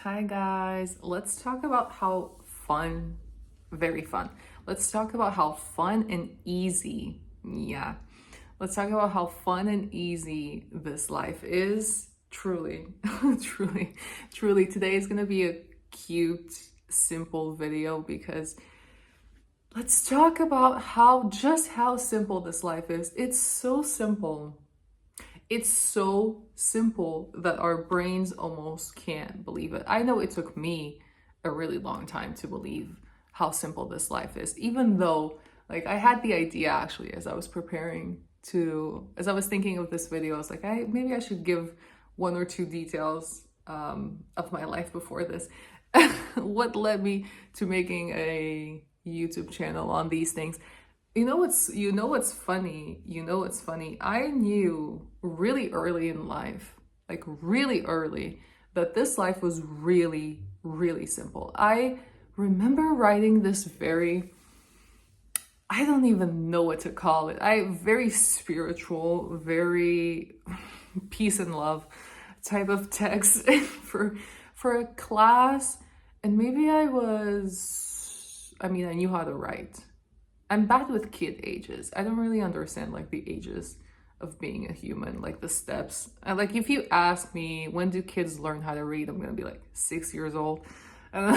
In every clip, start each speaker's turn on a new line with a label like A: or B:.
A: Hi guys, let's talk about how fun, very fun. Let's talk about how fun and easy, yeah. Let's talk about how fun and easy this life is. Truly, truly. Today is gonna be a cute, simple video because let's talk about how simple this life is. It's so simple. It's so simple that our brains almost can't believe it. I know it took me a really long time to believe how simple this life is, even though, like, I had the idea actually as I was as I was thinking of this video. I was like, maybe I should give one or two details of my life before this. What led me to making a YouTube channel on these things? You know what's funny? I knew really early in life, like really early, that this life was really, really simple. I remember writing this I don't even know what to call it. Very spiritual, very peace and love type of text for a class. And maybe I knew how to write. I'm bad with kid ages. I don't really understand like the ages of being a human, like the steps. Like if you ask me when do kids learn how to read, I'm gonna be like 6 years old. And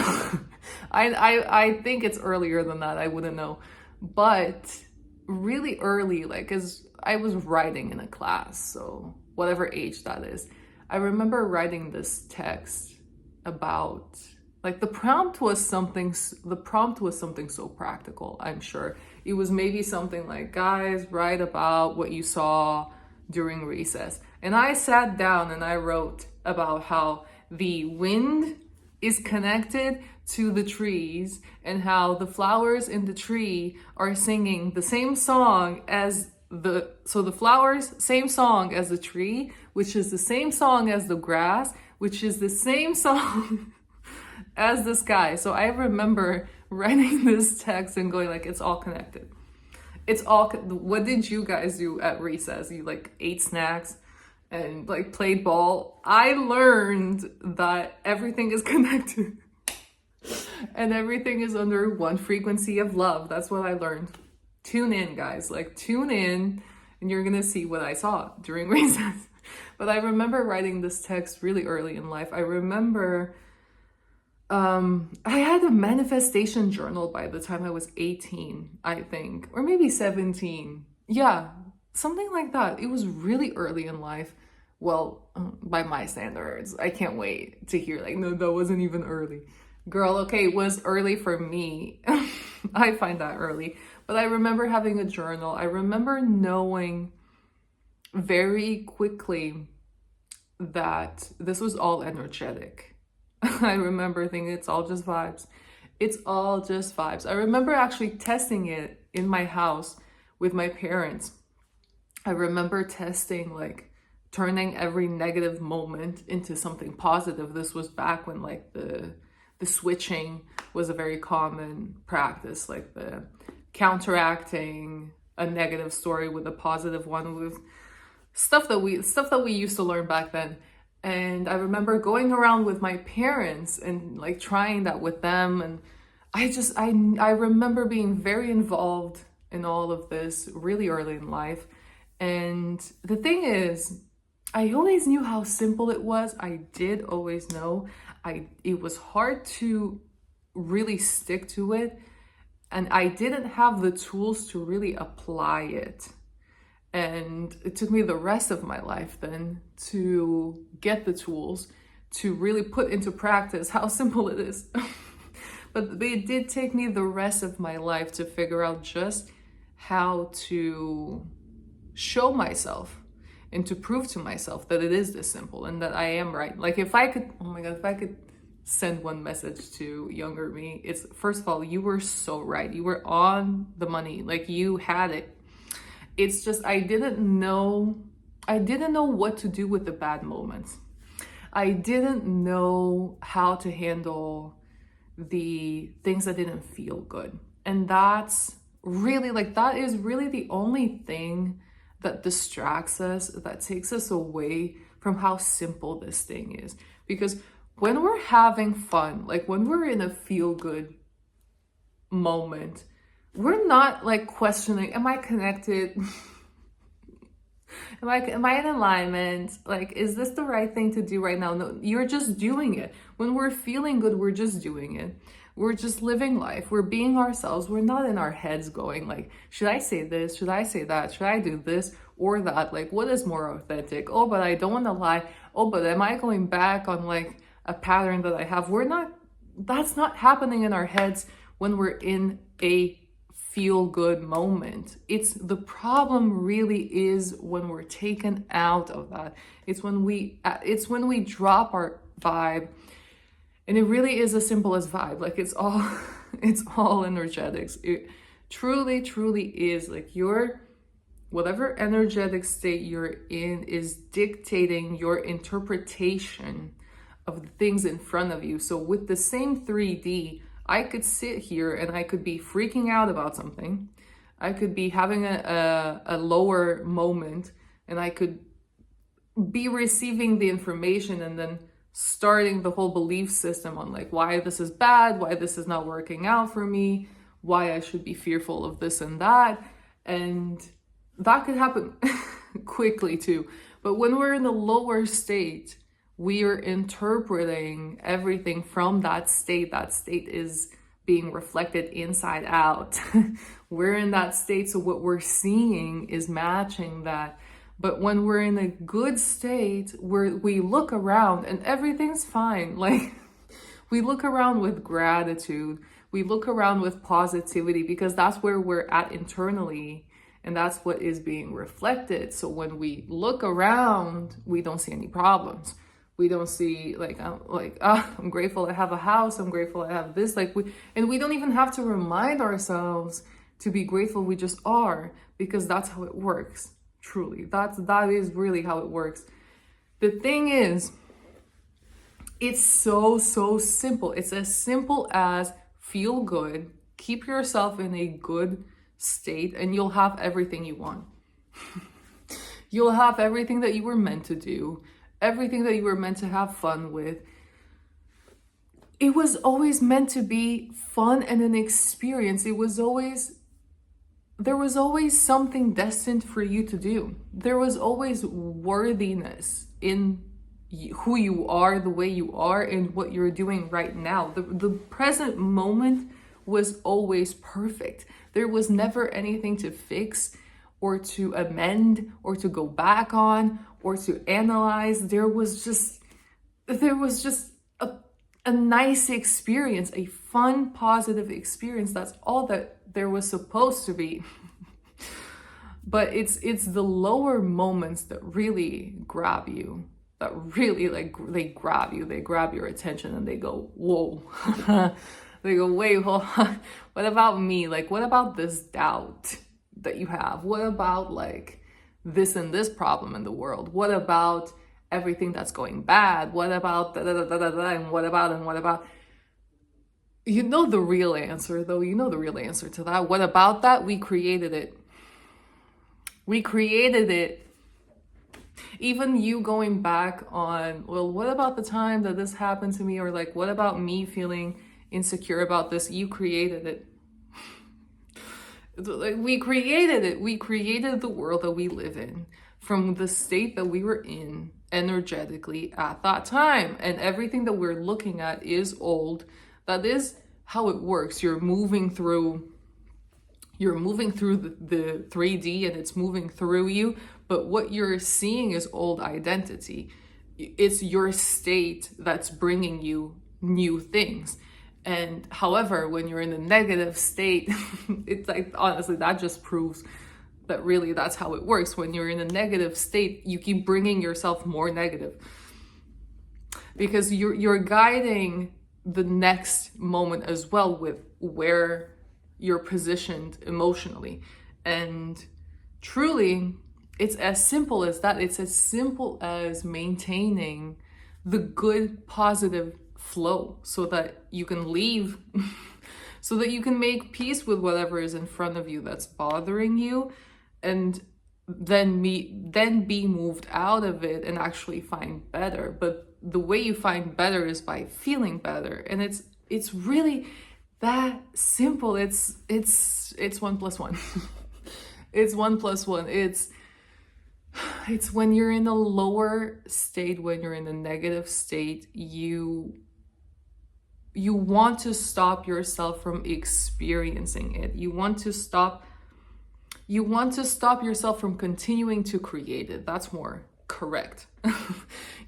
A: I think it's earlier than that. I wouldn't know, but really early, like as I was writing in a class, so whatever age that is, I remember writing this text about like the prompt was something so practical. I'm sure it was maybe something like, guys, write about what you saw during recess. And I sat down and I wrote about how the wind is connected to the trees and how the flowers in the tree are singing the same song as the flowers, same song as the tree, which is the same song as the grass, which is the same song as the sky. So I remember writing this text and going like, it's all connected. What did you guys do at recess? You like ate snacks and like played ball. I learned that everything is connected and everything is under one frequency of love. That's what I learned. Tune in, guys, like tune in and you're gonna see what I saw during recess. But I remember writing this text really early in life. I remember I had a manifestation journal by the time I was 18, I think, or maybe 17. Yeah, something like that. It was really early in life. Well, by my standards, I can't wait to hear like, no, that wasn't even early. Girl, okay, it was early for me. I find that early. But I remember having a journal. I remember knowing very quickly that this was all energetic. I remember thinking it's all just vibes. It's all just vibes. I remember actually testing it in my house with my parents. I remember testing, like turning every negative moment into something positive. This was back when like the switching was a very common practice, like the counteracting a negative story with a positive one, with stuff that we used to learn back then. And I remember going around with my parents and like trying that with them. And I remember being very involved in all of this really early in life. And the thing is, I always knew how simple it was. I did always know. It was hard to really stick to it. And I didn't have the tools to really apply it. And it took me the rest of my life then to get the tools to really put into practice how simple it is. But it did take me the rest of my life to figure out just how to show myself and to prove to myself that it is this simple and that I am right. Like if I could, oh my God, if I could send one message to younger me, it's first of all, you were so right. You were on the money, like you had it. It's just I didn't know what to do with the bad moments. I didn't know how to handle the things that didn't feel good. And that is really the only thing that distracts us, that takes us away from how simple this thing is. Because when we're having fun, like when we're in a feel good moment, we're not like questioning, am I connected? Am I in alignment? Like, is this the right thing to do right now? No, you're just doing it. When we're feeling good, we're just doing it. We're just living life. We're being ourselves. We're not in our heads going like, should I say this? Should I say that? Should I do this or that? Like, what is more authentic? Oh, but I don't want to lie. Oh, but am I going back on like a pattern that I have? That's not happening in our heads when we're in a feel good moment. It's the problem really is when we're taken out of that. It's when we drop our vibe, and it really is as simple as vibe. Like it's all it's all energetics. It truly is like your whatever energetic state you're in is dictating your interpretation of the things in front of you. So with the same 3D, I could sit here and I could be freaking out about something. I could be having a lower moment, and I could be receiving the information and then starting the whole belief system on like why this is bad, why this is not working out for me, why I should be fearful of this and that. And that could happen quickly too. But when we're in the lower state, we are interpreting everything from that state. That state is being reflected inside out. We're in that state, so what we're seeing is matching that. But when we're in a good state, we look around and everything's fine. Like, we look around with gratitude. We look around with positivity because that's where we're at internally. And that's what is being reflected. So when we look around, we don't see any problems. We don't see I'm grateful I have a house. I'm grateful I have this. We don't even have to remind ourselves to be grateful. We just are, because that's how it works. Truly, that is really how it works. The thing is, it's so simple. It's as simple as feel good, keep yourself in a good state, and you'll have everything you want. You'll have everything that you were meant to do, everything that you were meant to have fun with. It was always meant to be fun and an experience. There was always something destined for you to do. There was always worthiness in who you are, the way you are, and what you're doing right now. The present moment was always perfect. There was never anything to fix or to amend or to go back on or to analyze. There was just a nice experience, a fun, positive experience. That's all that there was supposed to be. But it's the lower moments that really grab you, that really they grab you, they grab your attention, and they go, whoa. They go, wait, hold on. What about me? Like, what about this doubt that you have? What about like this and this problem in the world? What about everything that's going bad? What about and what about? You know the real answer, though. You know the real answer to that. What about that? We created it. We created it. Even you going back on, well, what about the time that this happened to me? Or like, what about me feeling insecure about this? You created it. Like, we created it. We created the world that we live in from the state that we were in energetically at that time. And everything that we're looking at is old. That is how it works. You're moving through the 3D, and it's moving through you. But what you're seeing is old identity. It's your state that's bringing you new things. And however, when you're in a negative state, it's like, honestly, that just proves that really that's how it works. When you're in a negative state, you keep bringing yourself more negative, because you're guiding the next moment as well with where you're positioned emotionally. And truly, it's as simple as that. It's as simple as maintaining the good, positive flow so that you can leave, so that you can make peace with whatever is in front of you that's bothering you, and then be moved out of it and actually find better. But the way you find better is by feeling better. And it's really that simple. It's 1+1. It's 1+1. It's when you're in a lower state, when you're in a negative state, you want to stop yourself from experiencing it. You want to stop yourself from continuing to create it. That's more correct.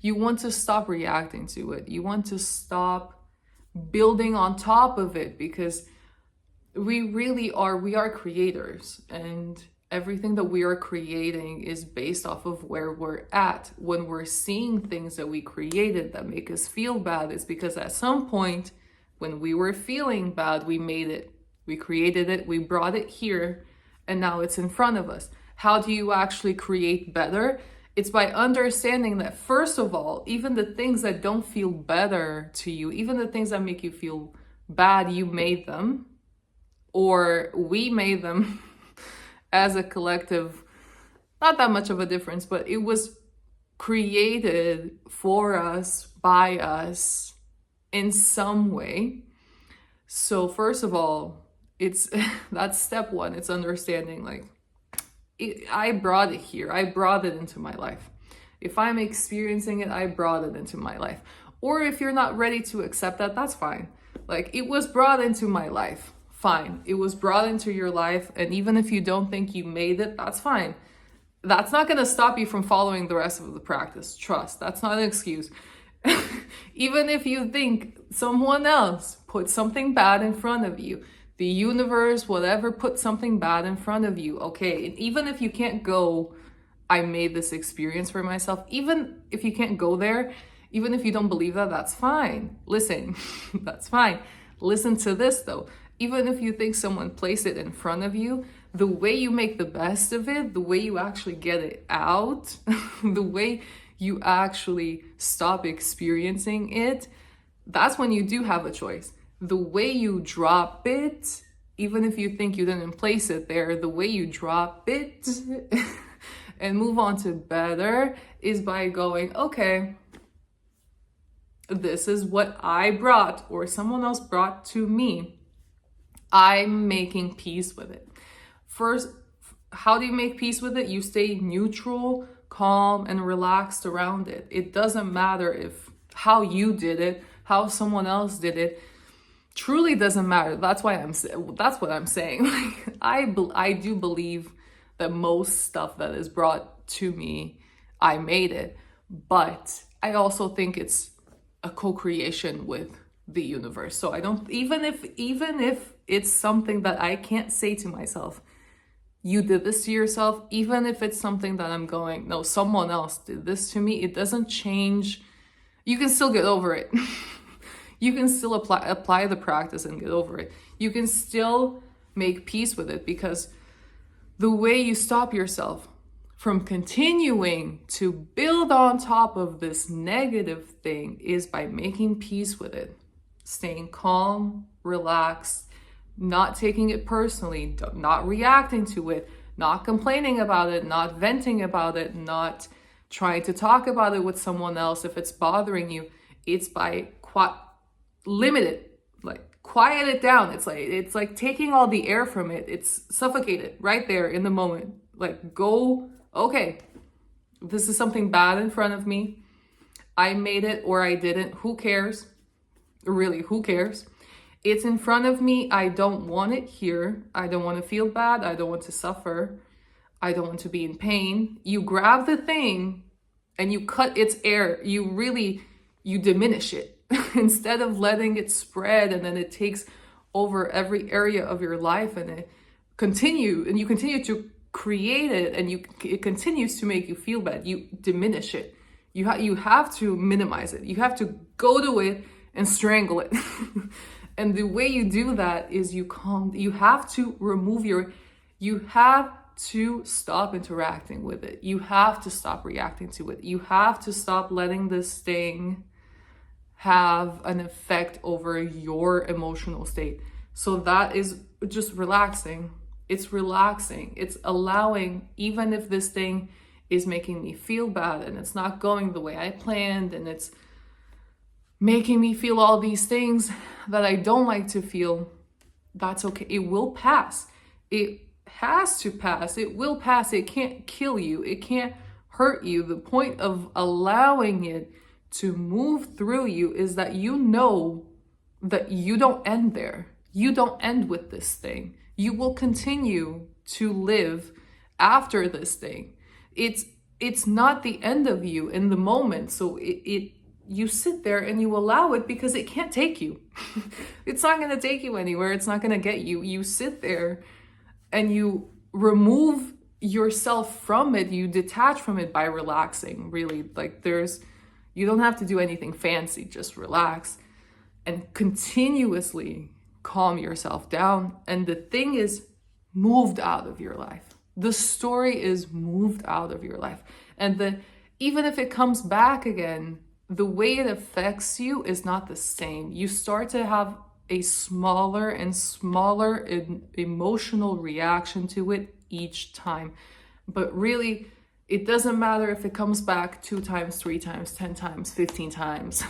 A: You want to stop reacting to it. You want to stop building on top of it, because we are creators, and everything that we are creating is based off of where we're at. When we're seeing things that we created that make us feel bad, it's because at some point when we were feeling bad, we made it, we created it, we brought it here, and now it's in front of us. How do you actually create better? It's by understanding that, first of all, even the things that don't feel better to you, even the things that make you feel bad, you made them, or we made them as a collective. Not that much of a difference, but it was created for us, by us, in some way. So first of all, it's that's step one. It's understanding, like, I brought it here. I brought it into my life. If I'm experiencing it, I brought it into my life. Or if you're not ready to accept that, that's fine. Like, it was brought into my life. Fine. It was brought into your life. And even if you don't think you made it, that's fine. That's not going to stop you from following the rest of the practice. Trust. That's not an excuse. Even if you think someone else put something bad in front of you, the universe, whatever, put something bad in front of you. Okay, and even if you can't go, I made this experience for myself. Even if you can't go there, even if you don't believe that, that's fine. Listen, that's fine. Listen to this though. Even if you think someone placed it in front of you, the way you make the best of it, the way you actually get it out, the way you actually stop experiencing it, that's when you do have a choice. The way you drop it, even if you think you didn't place it there, the way you drop it and move on to better is by going, okay, this is what I brought or someone else brought to me. I'm making peace with it. First, how do you make peace with it? You stay neutral, calm, and relaxed around it. It doesn't matter if how you did it, how someone else did it. Truly doesn't matter. That's what I'm saying. Like, I do believe that most stuff that is brought to me, I made it. But I also think it's a co-creation with the universe. So I don't, even if it's something that I can't say to myself, you did this to yourself, even if it's something that I'm going, no, someone else did this to me, it doesn't change. You can still get over it. You can still apply the practice and get over it. You can still make peace with it, because the way you stop yourself from continuing to build on top of this negative thing is by making peace with it, staying calm, relaxed, not taking it personally, not reacting to it, not complaining about it, not venting about it, not trying to talk about it with someone else if it's bothering you. It's by limit it, like quiet it down. It's like taking all the air from it. It's suffocated right there in the moment. Like, go, okay, this is something bad in front of me. I made it or I didn't. Who cares? Really, who cares? It's in front of me. I don't want it here. I don't want to feel bad. I don't want to suffer. I don't want to be in pain. You grab the thing and you cut its air. You diminish it. Instead of letting it spread and then it takes over every area of your life and you continue to create it and it continues to make you feel bad. You diminish it. You have to minimize it. You have to go to it and strangle it. And the way you do that is you have to stop interacting with it. You have to stop reacting to it. You have to stop letting this thing have an effect over your emotional state. So that is just relaxing. It's relaxing. It's allowing, even if this thing is making me feel bad and it's not going the way I planned and it's making me feel all these things that I don't like to feel. That's okay. It will pass. It has to pass. It will pass. It can't kill you. It can't hurt you. The point of allowing it to move through you is that you know that you don't end there. You don't end with this thing. You will continue to live after this thing. It's not the end of you in the moment. So you sit there and you allow it because it can't take you. It's not going to take you anywhere. It's not going to get you. You sit there and you remove yourself from it. You detach from it by relaxing, really. Like you don't have to do anything fancy. Just relax and continuously calm yourself down. And the thing is moved out of your life. The story is moved out of your life. And even if it comes back again, the way it affects you is not the same. You start to have a smaller and smaller emotional reaction to it each time. But really, it doesn't matter if it comes back 2 times, 3 times, 10 times, 15 times.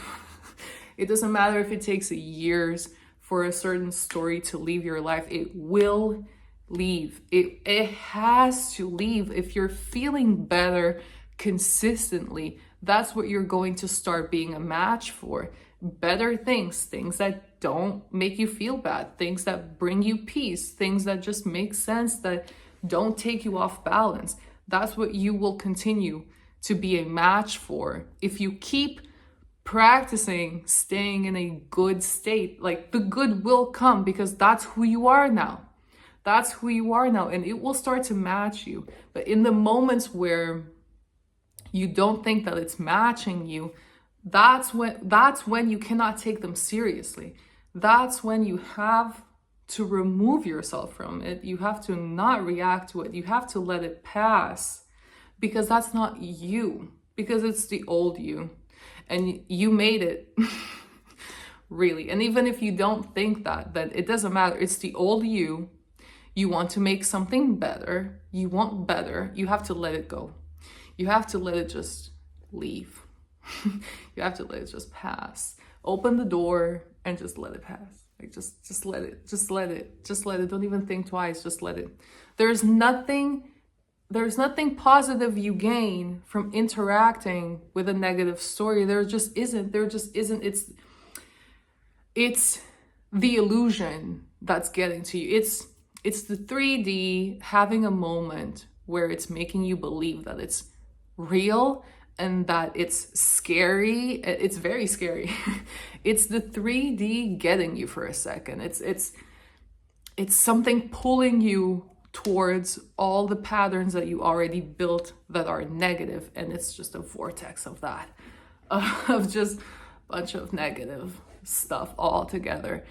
A: It doesn't matter if it takes years for a certain story to leave your life. It will leave. It has to leave. If you're feeling better consistently, that's what you're going to start being a match for. Better things that don't make you feel bad, things that bring you peace, things that just make sense, that don't take you off balance. That's what you will continue to be a match for. If you keep practicing staying in a good state, like the good will come because that's who you are now. That's who you are now, and it will start to match you. But in the moments where you don't think that it's matching you, that's when you cannot take them seriously. That's when you have to remove yourself from it. You have to not react to it. You have to let it pass, because that's not you, because it's the old you, and you made it. Really. And even if you don't think that, then it doesn't matter. It's the old you. You want to make something better. You want better. You have to let it go. You have to let it just leave. You have to let it just pass. Open the door and just let it pass. Like just let it. Just let it. Just let it. Don't even think twice. Just let it. There's nothing positive you gain from interacting with a negative story. There just isn't. It's the illusion that's getting to you. It's the 3D having a moment where it's making you believe that it's real and that it's scary. It's very scary. It's the 3D getting you for a second. It's something pulling you towards all the patterns that you already built that are negative, and it's just a vortex of that, of just a bunch of negative stuff all together.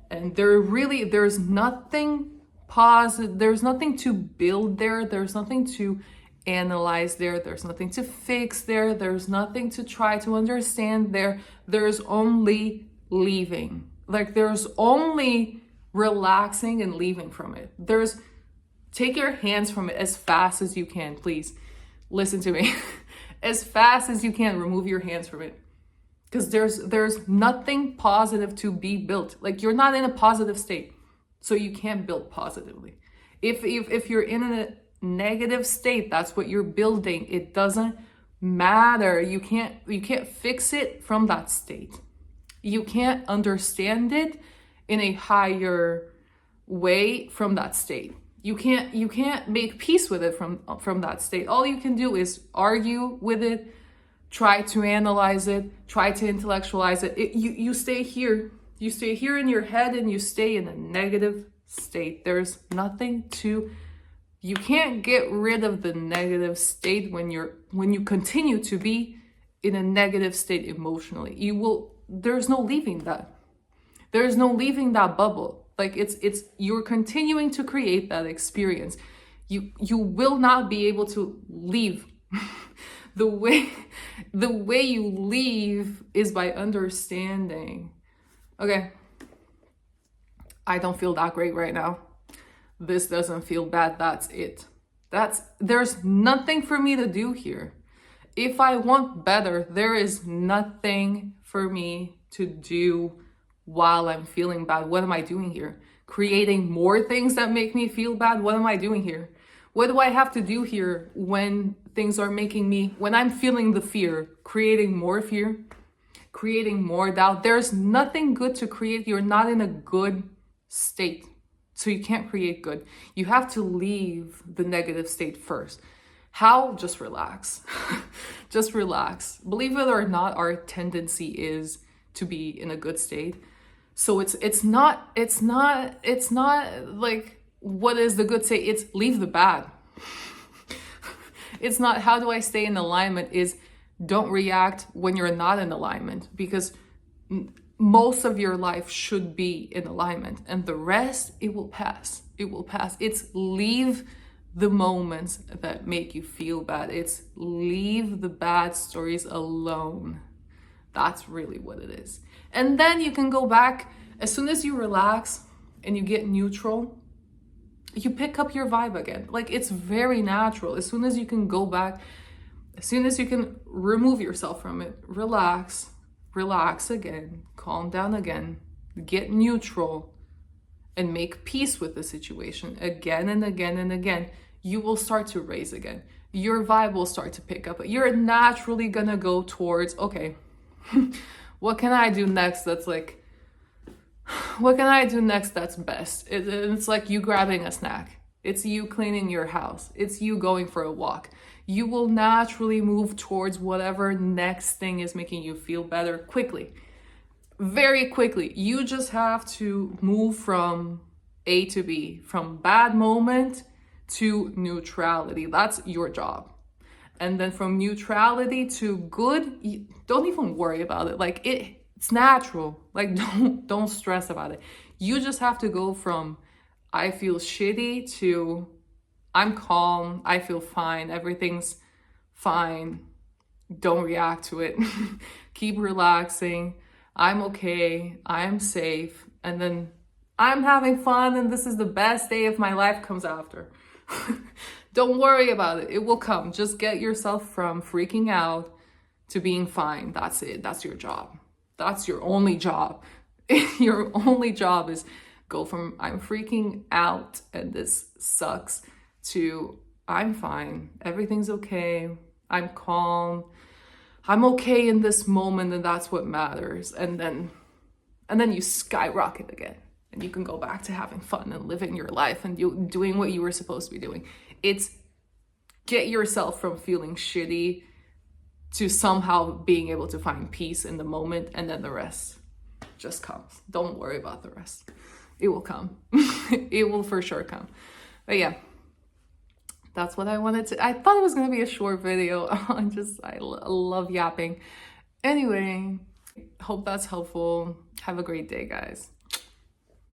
A: And there's nothing positive, there's nothing to build there, there's nothing to analyze there, there's nothing to fix there, there's nothing to try to understand there. There's only leaving. Like, there's only relaxing and leaving from it. Take your hands from it as fast as you can, please. Listen to me. As fast as you can, remove your hands from it. Because there's nothing positive to be built. Like, you're not in a positive state, so you can't build positively. If you're in a negative state, that's what you're building. It doesn't matter. You can't fix it from that state. You can't understand it in a higher way from that state. You can't make peace with it from that state. All you can do is argue with it, try to analyze it, try to intellectualize it. You stay here. You stay here in your head, and you stay in a negative state. There's nothing you can't get rid of the negative state when you continue to be in a negative state emotionally. There's no leaving that. There's no leaving that bubble. Like, you're continuing to create that experience. You will not be able to leave. The way you leave is by understanding. Okay, I don't feel that great right now. This doesn't feel bad. That's it. There's nothing for me to do here. If I want better, there is nothing for me to do while I'm feeling bad? What am I doing here? Creating more things that make me feel bad? What am I doing here? What do I have to do here when things are making me, when I'm feeling the fear, creating more fear, creating more doubt? There's nothing good to create. You're not in a good state. So you can't create good. You have to leave the negative state first. How? Just relax. Just relax. Believe it or not, our tendency is to be in a good state. So it's not like, what is the good state? It's leave the bad. It's not how do I stay in alignment, is don't react when you're not in alignment, because most of your life should be in alignment, and the rest, it will pass. It will pass. It's leave the moments that make you feel bad. It's leave the bad stories alone. That's really what it is. And then you can go back. As soon as you relax and you get neutral, you pick up your vibe again. Like, it's very natural. As soon as you can go back, as soon as you can remove yourself from it, relax again, calm down again, get neutral, and make peace with the situation again and again and again, you will start to raise again. Your vibe will start to pick up. You're naturally gonna go towards, okay, what can I do next that's like, what can I do next that's best? It's like you grabbing a snack. It's you cleaning your house. It's you going for a walk. You will naturally move towards whatever next thing is making you feel better quickly. Very quickly. You just have to move from A to B, from bad moment to neutrality. That's your job. And then from neutrality to good, don't even worry about it. Like, it's natural. Like, don't stress about it. You just have to go from I feel shitty to I'm calm, I feel fine, everything's fine. Don't react to it. Keep relaxing. I'm okay, I'm safe, and then I'm having fun, and this is the best day of my life comes after. Don't worry about it. It will come. Just get yourself from freaking out to being fine. That's it. That's your job. That's your only job. Your only job is go from I'm freaking out and this sucks to I'm fine. Everything's okay. I'm calm. I'm okay in this moment, and that's what matters. And then you skyrocket again. And you can go back to having fun and living your life and you doing what you were supposed to be doing. It's get yourself from feeling shitty to somehow being able to find peace in the moment, and then the rest just comes. Don't worry about the rest. It will come. It will for sure come. But yeah, that's what I wanted to. I thought it was going to be a short video. I love yapping. Anyway, hope that's helpful. Have a great day, guys.